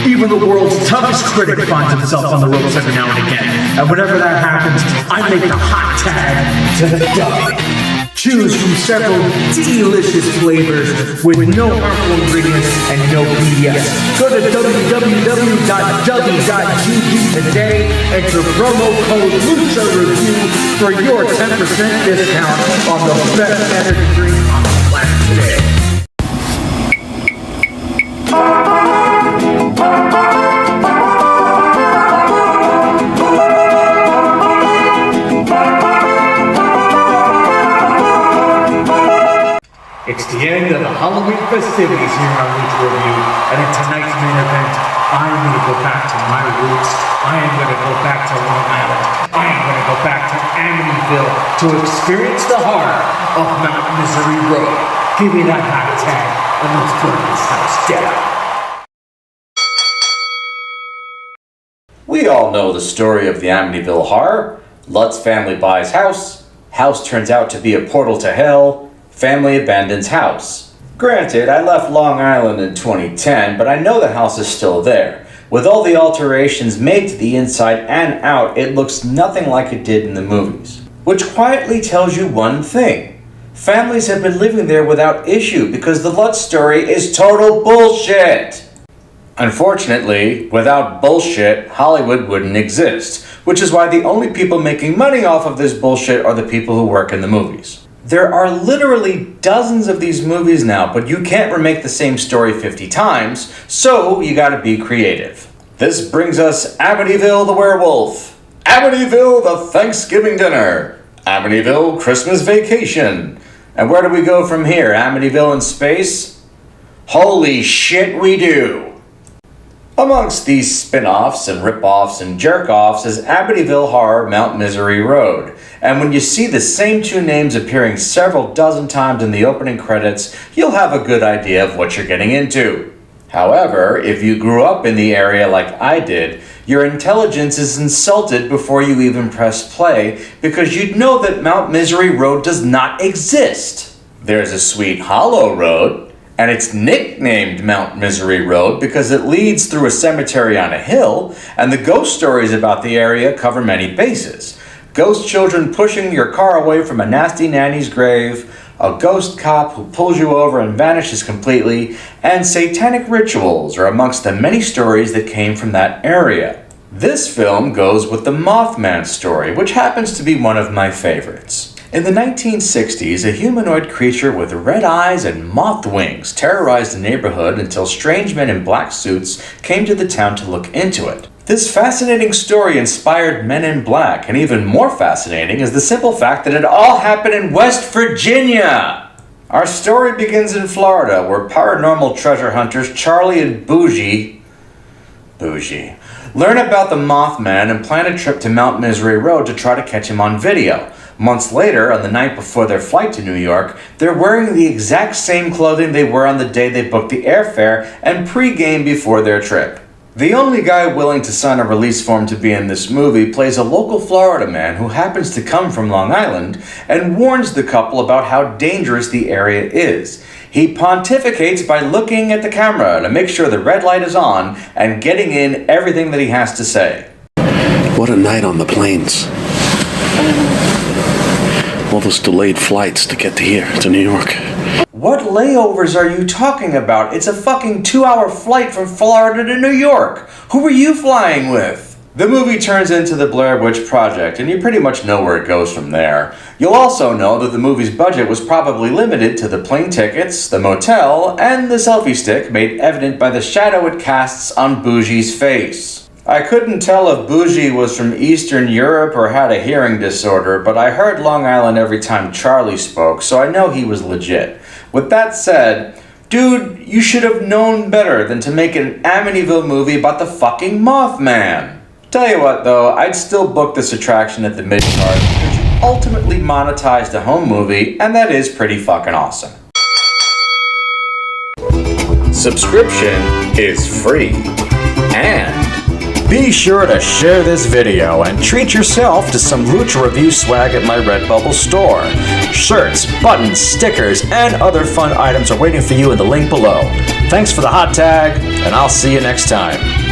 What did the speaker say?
Even the world's toughest critic finds himself on the ropes every now and again. And whenever that happens, I make the hot tag to the dummy. Choose from several delicious flavors with no harmful ingredients and no BS. Go to www.w.gg today, enter promo code Lucha Review for your 10% discount on the best energy drink on the planet today. It's the end of the Halloween festivities here on Lucha Review, and in tonight's main event, I am going to go back to my roots. I am going to go back to Long Island. I am going to go back to Amityville to experience the horror of Mount Misery Road. Give me that hot tag, and let's burn this house down. We all know the story of the Amityville horror. Lutz family buys house. House turns out to be a portal to hell. Family abandons house. Granted, I left Long Island in 2010, but I know the house is still there. With all the alterations made to the inside and out, it looks nothing like it did in the movies. Which quietly tells you one thing. Families have been living there without issue because the Lutz story is total bullshit. Unfortunately, without bullshit, Hollywood wouldn't exist, which is why the only people making money off of this bullshit are the people who work in the movies. There are literally dozens of these movies now, but you can't remake the same story 50 times, so you gotta be creative. This brings us Amityville the Werewolf, Amityville the Thanksgiving Dinner, Amityville Christmas Vacation. And where do we go from here? Amityville in space? Holy shit, we do! Amongst these spin-offs and rip-offs and jerk-offs is Amityville Horror Mount Misery Road. And when you see the same two names appearing several dozen times in the opening credits, you'll have a good idea of what you're getting into. However, if you grew up in the area like I did, your intelligence is insulted before you even press play because you'd know that Mount Misery Road does not exist. There's a Sweet Hollow Road, and it's nicknamed Mount Misery Road because it leads through a cemetery on a hill, and the ghost stories about the area cover many bases. Ghost children pushing your car away from a nasty nanny's grave, a ghost cop who pulls you over and vanishes completely, and satanic rituals are amongst the many stories that came from that area. This film goes with the Mothman story, which happens to be one of my favorites. In the 1960s, a humanoid creature with red eyes and moth wings terrorized the neighborhood until strange men in black suits came to the town to look into it. This fascinating story inspired Men in Black, and even more fascinating is the simple fact that it all happened in West Virginia! Our story begins in Florida, where paranormal treasure hunters Charlie and Bougie learn about the Mothman and plan a trip to Mount Misery Road to try to catch him on video. Months later, on the night before their flight to New York, they're wearing the exact same clothing they wore on the day they booked the airfare and pre-game before their trip. The only guy willing to sign a release form to be in this movie plays a local Florida man who happens to come from Long Island and warns the couple about how dangerous the area is. He pontificates by looking at the camera to make sure the red light is on and getting in everything that he has to say. What a night on the plains. All those delayed flights to get to here, to New York. What layovers are you talking about? It's a fucking 2-hour flight from Florida to New York. Who were you flying with? The movie turns into the Blair Witch Project, and you pretty much know where it goes from there. You'll also know that the movie's budget was probably limited to the plane tickets, the motel, and the selfie stick made evident by the shadow it casts on Bougie's face. I couldn't tell if Bougie was from Eastern Europe or had a hearing disorder, but I heard Long Island every time Charlie spoke, so I know he was legit. With that said, dude, you should have known better than to make an Amityville movie about the fucking Mothman. Tell you what though, I'd still book this attraction at the mid-card because you ultimately monetized a home movie, and that is pretty fucking awesome. Subscription is free. And be sure to share this video and treat yourself to some Lucha Review swag at my Redbubble store. Shirts, buttons, stickers, and other fun items are waiting for you in the link below. Thanks for the hot tag, and I'll see you next time.